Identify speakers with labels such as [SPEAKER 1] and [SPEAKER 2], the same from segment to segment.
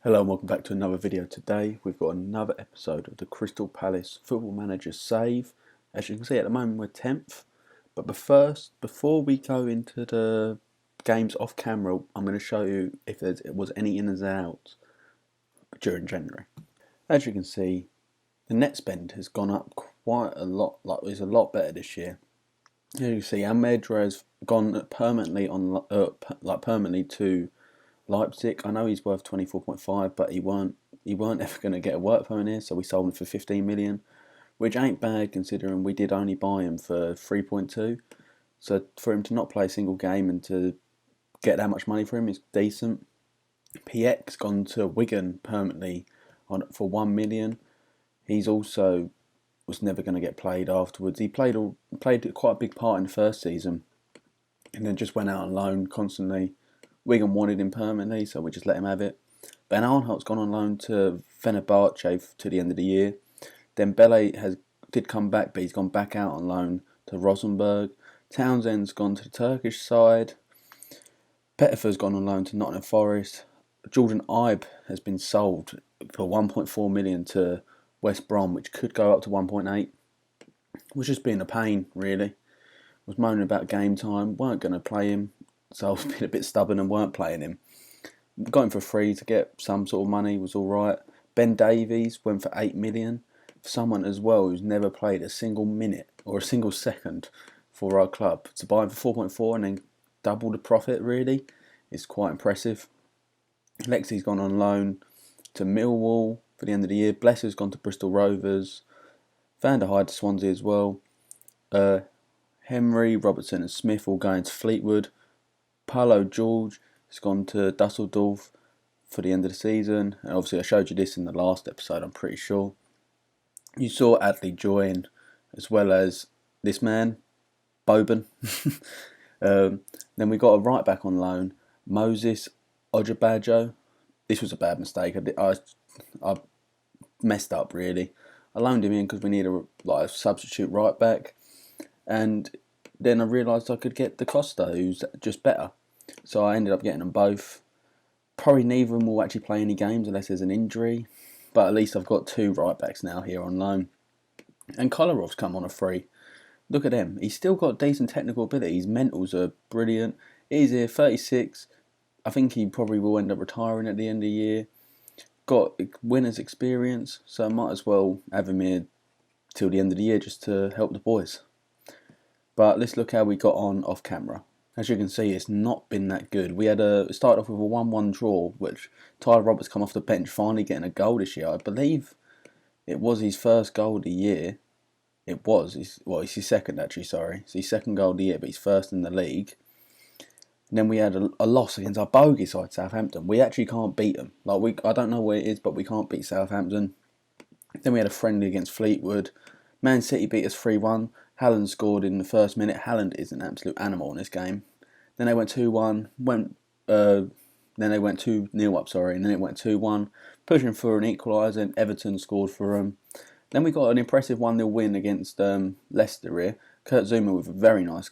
[SPEAKER 1] Hello and welcome back to another video. Today we've got another episode of the Crystal Palace Football Manager Save. As you can see at the moment we're 10th, but before we go into the games off camera, I'm going to show you if there was any ins and outs during January. As you can see, the net spend has gone up quite a lot, it's a lot better this year. As you can see, Ahmedra has gone permanently permanently to Leipzig. I know he's worth 24.5, but he weren't ever going to get a work permit here, so we sold him for 15 million, which ain't bad considering we did only buy him for 3.2. So for him to not play a single game and to get that much money for him is decent. PX gone to Wigan permanently for 1 million. He's also was never going to get played afterwards. He played quite a big part in the first season, and then just went out on loan constantly. Wigan wanted him permanently, so we just let him have it. Ben Arnhout's gone on loan to Fenerbahce to the end of the year. Dembele did come back, but he's gone back out on loan to Rosenborg. Townsend's gone to the Turkish side. Pettifer's gone on loan to Nottingham Forest. Jordan Ayew has been sold for 1.4 million to West Brom, which could go up to 1.8. Was just being a pain, really. Was moaning about game time, weren't going to play him. So I was being a bit stubborn and weren't playing him. Got him for free to get some sort of money, was alright. Ben Davies went for 8 million. For someone as well who's never played a single minute or a single second for our club. To buy him for 4.4 and then double the profit, really, is quite impressive. Lexi's gone on loan to Millwall for the end of the year. Blesser's gone to Bristol Rovers. Van der Heide to Swansea as well. Henry, Robertson and Smith all going to Fleetwood. Paulo George has gone to Dusseldorf for the end of the season, and obviously I showed you this in the last episode, I'm pretty sure. You saw Adley join, as well as this man, Boban. Then we got a right back on loan, Moses Ojabajo. This was a bad mistake. I messed up, really. I loaned him in because we need a substitute right back, and then I realised I could get Da Costa, who's just better. So I ended up getting them both. Probably neither of them will actually play any games unless there's an injury. But at least I've got two right backs now here on loan. And Kolarov's come on a free. Look at him. He's still got decent technical ability. His mentals are brilliant. He's here, 36. I think he probably will end up retiring at the end of the year. Got winner's experience, so I might as well have him here till the end of the year just to help the boys. But let's look how we got on off camera. As you can see, it's not been that good. We started off with a 1-1 draw, which Tyler Roberts come off the bench, finally getting a goal this year. I believe it was his first goal of the year. It's his second actually, sorry. It's his second goal of the year, but he's first in the league. And then we had a loss against our bogey side, Southampton. We actually can't beat them. I don't know where it is, but we can't beat Southampton. Then we had a friendly against Fleetwood. Man City beat us 3-1. Haaland scored in the first minute. Haaland is an absolute animal in this game. Then they went 2-1. Then they went 2-0 up, and then it went 2-1. Pushing for an equaliser, and Everton scored for them. Then we got an impressive 1-0 win against Leicester here. Kurt Zouma with a very nice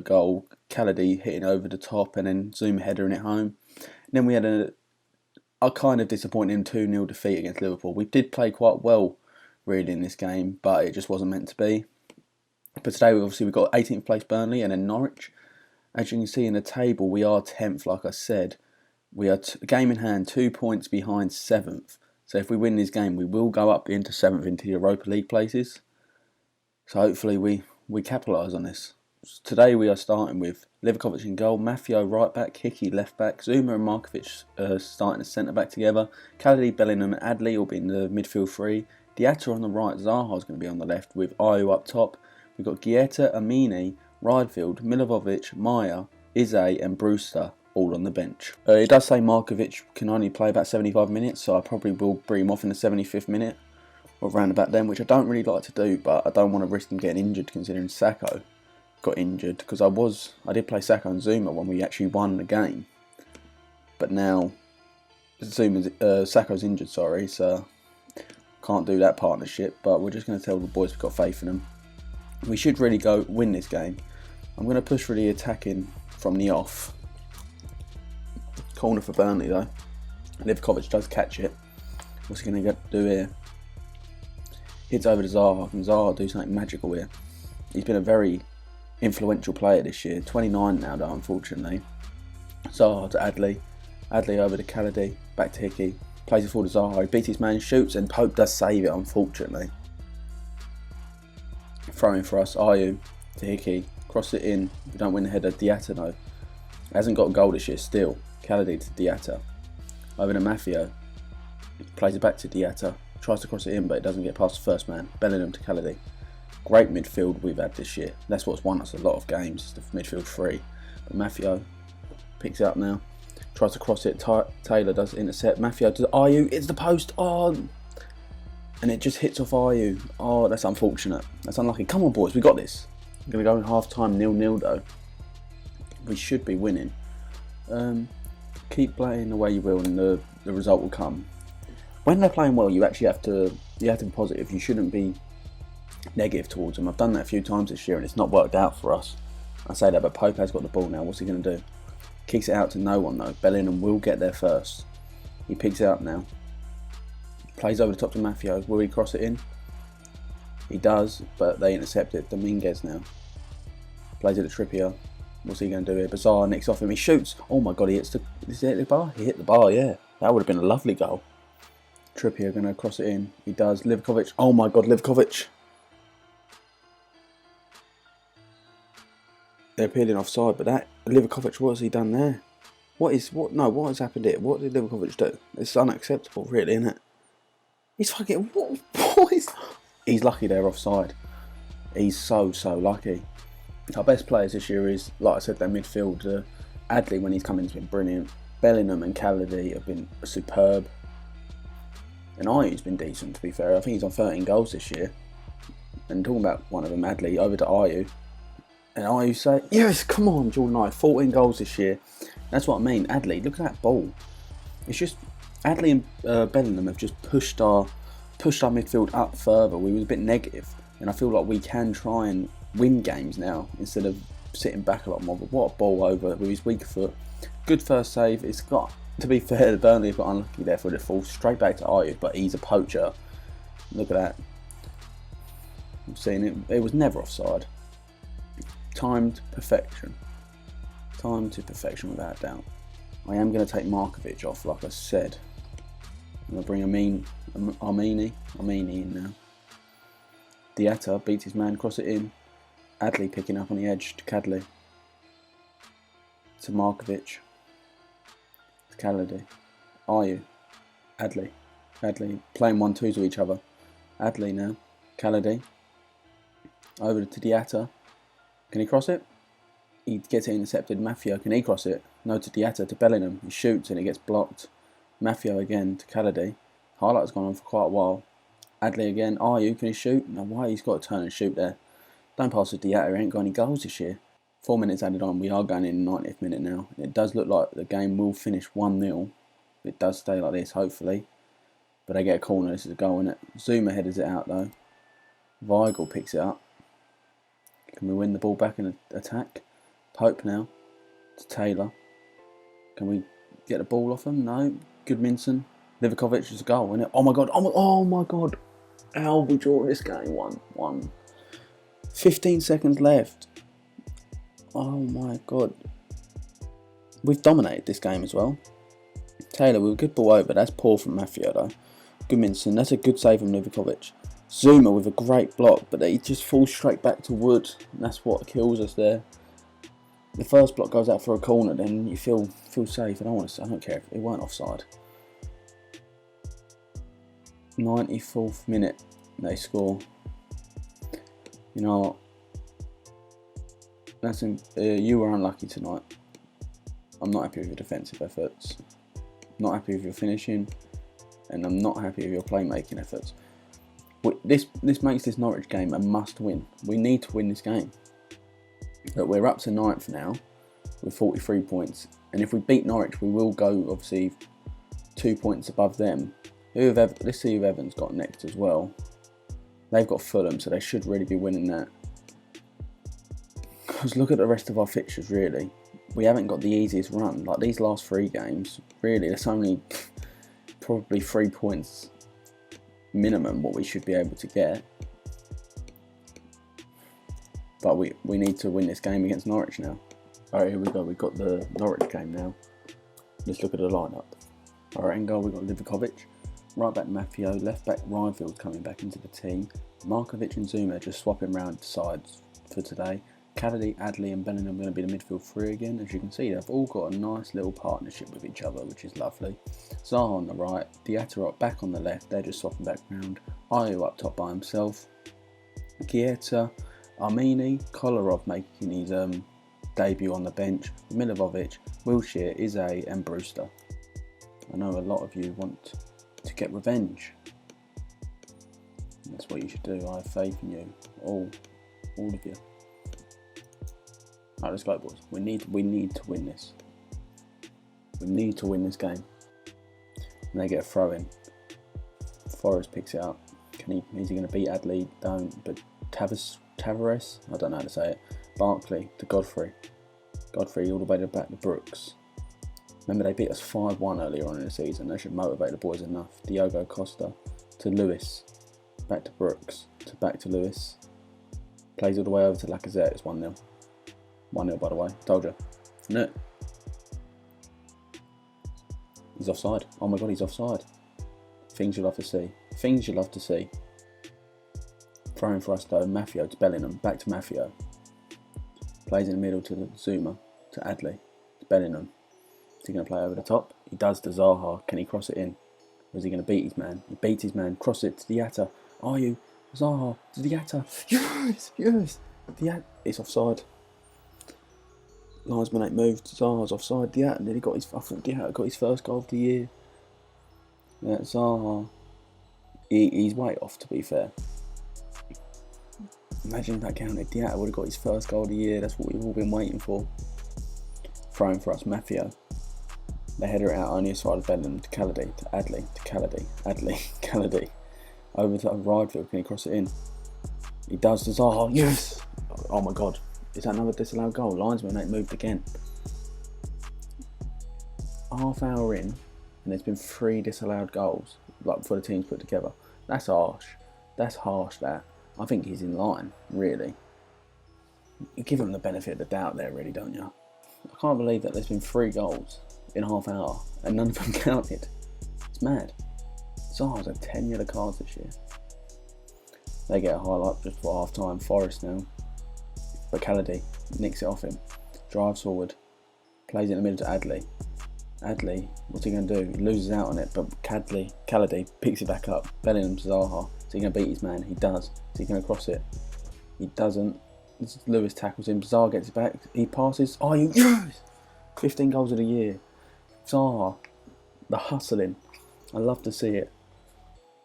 [SPEAKER 1] goal. Khalidi hitting over the top, and then Zouma headering it home. And then we had a kind of disappointing 2-0 defeat against Liverpool. We did play quite well, really, in this game, but it just wasn't meant to be. But today, we've got 18th place Burnley and then Norwich. As you can see in the table, we are 10th, like I said. We are game in hand, 2 points behind 7th. So if we win this game, we will go up into 7th into Europa League places. So hopefully we capitalise on this. Today we are starting with Livakovic in goal, Mafio right back, Hickey left back, Zouma and Markovic starting as centre back together, Khalidi, Bellingham and Adley will be in the midfield three, Diatta on the right, Zaha's going to be on the left with Ayew up top. We've got Guetta, Amini, Ridefield, Milivovic, Maya, Ize and Brewster all on the bench. It does say Markovic can only play about 75 minutes, so I probably will bring him off in the 75th minute or round about then, which I don't really like to do, but I don't want to risk him getting injured considering Sacco got injured, because I did play Sacco and Zouma when we actually won the game, but now Sacco's injured, so can't do that partnership. But we're just going to tell the boys we've got faith in them. We should really go win this game. I'm going to push for the attacking from the off. Corner for Burnley though. Livkovic does catch it. What's he going to do here? Hits over to Zaha. Can Zaha do something magical here? He's been a very influential player this year. 29 now though, unfortunately. Zaha to Adley. Adley over to Khalidi. Back to Hickey. Plays it forward to Zaha. He beats his man, shoots, and Pope does save it, unfortunately. Throwing for us. Ayew to Hickey. Cross it in. We don't win the header. Diatta though. Hasn't got a goal this year still. Khalidi to Diatta. Over to Mafia. Plays it back to Diatta. Tries to cross it in, but it doesn't get past the first man. Bellingham to Khalidi. Great midfield we've had this year. That's what's won us a lot of games, the midfield three. But Mafia picks it up now. Tries to cross it. Taylor does intercept. Mafia to Ayew. It's the post. Oh, and it just hits off Ayew. Oh, that's unfortunate. That's unlucky. Come on, boys. We got this. We're going to go in half time 0-0 though. We should be winning. Keep playing the way you will, and the result will come. When they're playing well, you actually have to be positive. You shouldn't be negative towards them. I've done that a few times this year, and it's not worked out for us. I say that, but Pope has got the ball now. What's he going to do? Kicks it out to no one though. Bellingham will get there first. He picks it up now. Plays over the top to Mafia. Will he cross it in? He does, but they intercept it. Dominguez now. Plays it to Trippier. What's he going to do here? Bizarre nicks off him. He shoots. Oh my god, he hits the... Is he hit the bar? He hit the bar, yeah. That would have been a lovely goal. Trippier going to cross it in. He does. Livkovic. Oh my god, Livkovic. They're appealing offside, but that... Livkovic, what has he done there? What has happened here? What did Livkovic do? It's unacceptable, really, isn't it? He's fucking... What is... He's lucky they're offside. He's so lucky. Our best players this year is, like I said, their midfield. Adley, when he's come in, has been brilliant. Bellingham and Khalidi have been superb. And Ayew's been decent, to be fair. I think he's on 13 goals this year. And talking about one of them, Adley, over to Ayew. And Ayew say, yes, come on, Jordan Ayew, 14 goals this year. That's what I mean. Adley, look at that ball. It's just, Adley and Bellingham have just pushed our midfield up further. We were a bit negative. And I feel like we can try and win games now instead of sitting back a lot more. But what a ball over with his weak foot. Good first save. It's got, to be fair, the Burnley have got unlucky there for the fall straight back to Ayew, but he's a poacher. Look at that. I've seen it. It was never offside. Timed perfection. Timed to perfection without doubt. I am going to take Markovic off, like I said. I'm going to bring Armini in now. Diatta beats his man, cross it in. Adley picking up on the edge to Cadley. To Markovic. To Khalidi. Ayew. Adley. Playing 1-2s with each other. Adley now. Khalidi. Over to Diatta. Can he cross it? He gets it intercepted. Mafia, can he cross it? No, to Diatta, to Bellingham. He shoots and it gets blocked. Mafia again to Khalidi. Highlight's gone on for quite a while. Adley again. Ayew, can he shoot? No, why he's got to turn and shoot there. Don't pass to Diatta, he ain't got any goals this year. 4 minutes added on, we are going in the 90th minute now. It does look like the game will finish 1-0. It does stay like this, hopefully. But they get a corner, this is a goal, isn't it? Zuma headers it out though. Weigl picks it up. Can we win the ball back in attack? Pope now. To Taylor. Can we get the ball off him? No. Goodmanson. Livkovic is a goal, isn't it? Oh my god, oh my god. How we draw this game? 1-1. 15 seconds left. Oh my god. We've dominated this game as well. Taylor with a good ball over. That's poor from Mafia though. Goodmanson, that's a good save from Livkovic. Zuma with a great block, but he just falls straight back to Wood. That's what kills us there. The first block goes out for a corner, then you feel safe. I don't care if it weren't offside. 94th minute, they score. You know what? You were unlucky tonight. I'm not happy with your defensive efforts. Not happy with your finishing, and I'm not happy with your playmaking efforts. This makes this Norwich game a must-win. We need to win this game. But we're up to 9th now with 43 points, and if we beat Norwich, we will go obviously 2 points above them. Let's see who Everton's got next as well. They've got Fulham, so they should really be winning that. Because look at the rest of our fixtures, really. We haven't got the easiest run. Like these last 3 games, really, there's only probably 3 points minimum what we should be able to get. But we need to win this game against Norwich now. Alright, here we go. We've got the Norwich game now. Let's look at the lineup. Alright, in goal we've got Livakovic. Right back Maffeo. Left back Reinfeldt coming back into the team. Markovic and Zuma just swapping round sides for today. Kennedy, Adley and Bellingham are going to be the midfield three again. As you can see, they've all got a nice little partnership with each other, which is lovely. Zaha on the right, Diatarot back on the left, they're just swapping back round. Ayew up top by himself. Kieta, Armini, Kolarov making his debut on the bench. Milivovic, Wilshere, Ize and Brewster. I know a lot of you want to get revenge. That's what you should do. I have faith in you, all of you. Alright, let's go, boys. We need to win this. We need to win this game. And they get a throw in. Forrest picks it up. Is he going to beat Adley? Don't. But Tavares? I don't know how to say it. Barkley to Godfrey. Godfrey all the way back to Brooks. Remember they beat us 5-1 earlier on in the season. They should motivate the boys enough. Diogo Costa to Lewis. Back to Brooks. Back to Lewis. Plays all the way over to Lacazette. It's 1-0. 1-0 by the way. Told you. No. He's offside. Oh my god, he's offside. Things you'll have to see. Things you'll have to see. Throwing for us though. Maffeo to Bellingham. Back to Maffeo. Plays in the middle to Zuma. To Adley. To Bellingham. Is he going to play over the top? He does to Zaha. Can he cross it in? Or is he going to beat his man? He beats his man. Cross it to Diatta. Ayew. Zaha. To Diatta. Yes! Yes! It's offside. Linesman ain't moved. Zaha's offside. Diatta nearly got his. I thought Diatta got his first goal of the year. Yeah, Zaha. He's way off, to be fair. Imagine if that counted. Diatta would have got his first goal of the year. That's what we've all been waiting for. Throwing for us, Maffeo. They header it out only as far as Bellingham to Kennedy to Adley to Kennedy. Adley, Kennedy. Over to Reinfeldt. Can he cross it in? He does to Zaha. Yes! Oh my god. Is that another disallowed goal? Linesman ain't moved again. Half hour in, and there's been 3 disallowed goals, like for the teams put together. That's harsh. That's harsh, that. I think he's in line, really. You give him the benefit of the doubt there, really, don't you? I can't believe that there's been 3 goals in half an hour, and none of them counted. It's mad. Zaha's had 10 yellow cards this year. They get a highlight just for half time. Forrest now. But Kennedy nicks it off him. Drives forward. Plays it in the middle to Adley. Adley, what's he going to do? He loses out on it, but Kennedy picks it back up. Bellingham to Zaha. Is he going to beat his man? He does. Is he going to cross it? He doesn't. Lewis tackles him. Zaha gets it back. He passes. Oh, yes! 15 goals of the year. Zaha. The hustling. I love to see it.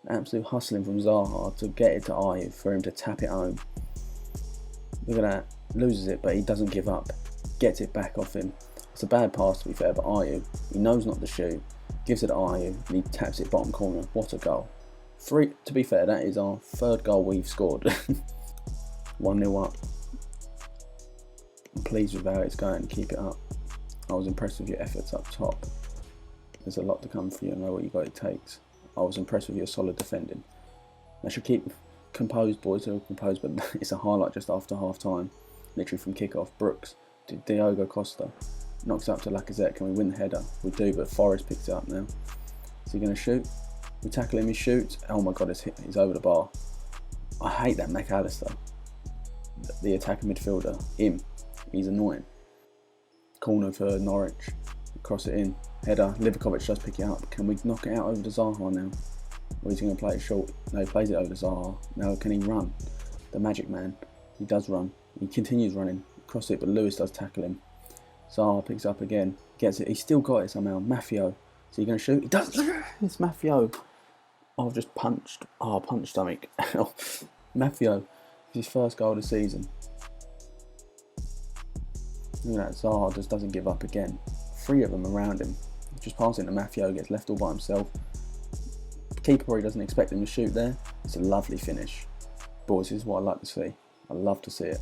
[SPEAKER 1] Absolute hustling from Zaha to get it to Ayew for him to tap it home. Look at that. Loses it, but he doesn't give up. Gets it back off him. It's a bad pass, to be fair, but Ayew, he knows not to shoot. Gives it to Ayew, and he taps it bottom corner. What a goal. 3, to be fair, that is our 3rd goal we've scored. 1-0 up. I'm pleased with how it's going. Keep it up. I was impressed with your efforts up top. There's a lot to come for you. I know what you got it takes. I was impressed with your solid defending. I should keep composed, boys. They're composed, but it's a highlight just after half time. Literally from kick-off. Brooks to Diogo Costa. Knocks it up to Lacazette. Can we win the header? We do, but Forrest picks it up now. Is he going to shoot? We tackle him, he shoots. Oh my god, he's over the bar. I hate that McAllister. The attacking midfielder. He's annoying. Corner for Norwich. Cross it in. Header. Livakovic does pick it up. Can we knock it out over to Zaha now? Or is he going to play it short? No, he plays it over to Zaha. Now can he run? The magic man. He does run. He continues running. Cross it, but Lewis does tackle him. Zaha picks up again. Gets it. He's still got it somehow. Maffeo. Is he going to shoot? He does. It's Maffeo. Oh, I've just punched. Oh, punch stomach. Maffeo. It's his 1st goal of the season. Look at that. Zaha just doesn't give up again. 3 of them around him. Just passing to Maffeo. Gets left all by himself. Keeper probably doesn't expect him to shoot there. It's a lovely finish. Boys, this is what I like to see. I love to see it.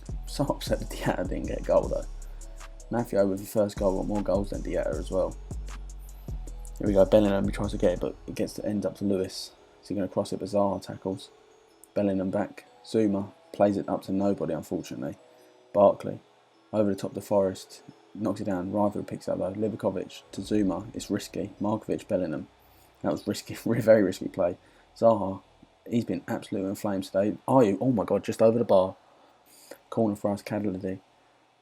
[SPEAKER 1] I'm so upset that Diatta didn't get a goal though. Maffeo with his 1st goal got more goals than Diatta as well. Here we go, Bellingham, he tries to get it, but it ends up to Lewis. So he's going to cross it, but Zaha tackles. Bellingham back. Zuma plays it up to nobody, unfortunately. Barkley, over the top to Forest, knocks it down. Rival picks it up though. Livakovic to Zuma, it's risky. Markovic, Bellingham. That was risky, very risky play. Zaha, he's been absolutely in flames today. Ayew, oh my god, just over the bar. Corner for us, Cadlady.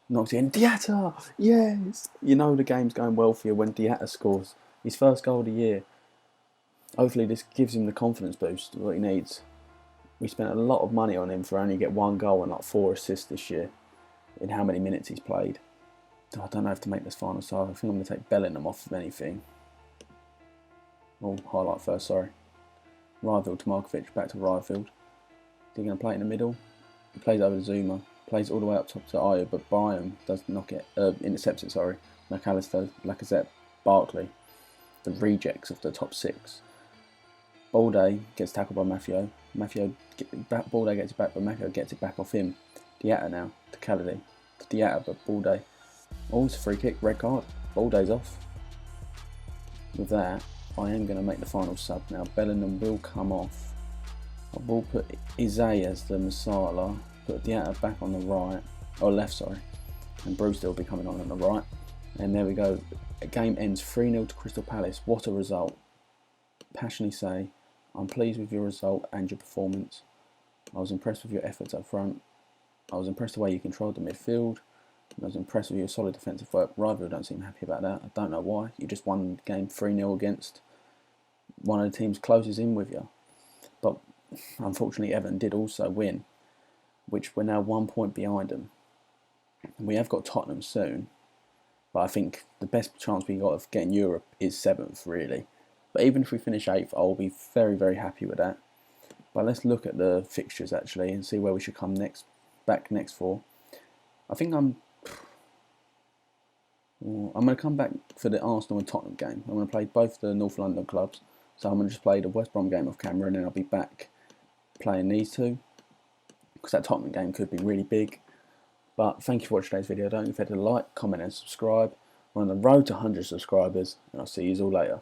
[SPEAKER 1] Knocks it in. Diatta! Yes! You know the game's going well for you when Diatta scores. His first goal of the year. Hopefully this gives him the confidence boost that he needs. We spent a lot of money on him for only get 1 goal and like 4 assists this year. In how many minutes he's played. I don't know if to make this final side. I think I'm going to take Bellingham off of anything. Oh, highlight first, sorry. Ryfield to Markovic, back to Ryfield. Is he going to play it in the middle? He plays over to Zuma. Plays all the way up top to Ayew, but Brian does knock it, intercepts it, sorry. McAllister, Lacazette, Barkley. The rejects of the top 6. Balde gets tackled by Maffeo. Balde gets it back, but Maffeo gets it back off him. Diatta now to Cadlady. To Diatta, but Balde. Oh, it's a free kick, red card. Balde's off. With that, I am going to make the final sub now. Bellingham will come off. I will put Ize as the Masala. Put Diatta back on the right, or left, sorry. And Brewster will be coming on the right. And there we go. The game ends 3-0 to Crystal Palace. What a result. Passionately say, I'm pleased with your result and your performance. I was impressed with your efforts up front. I was impressed the way you controlled the midfield. I was impressed with your solid defensive work. Rival don't seem happy about that. I don't know why. You just won the game 3-0 against one of the teams closest in with you. But unfortunately Everton did also win, which we're now 1 point behind them. We have got Tottenham soon, but I think the best chance we got of getting Europe is 7th really. But even if we finish 8th, I'll be very, very happy with that. But let's look at the fixtures actually and see where we should come back next for. I think I'm going to come back for the Arsenal and Tottenham game. I'm going to play both the North London clubs. So I'm going to just play the West Brom game off camera and then I'll be back playing these two. Because that Tottenham game could be really big. But thank you for watching today's video. Don't forget to like, comment and subscribe. We're on the road to 100 subscribers and I'll see you all later.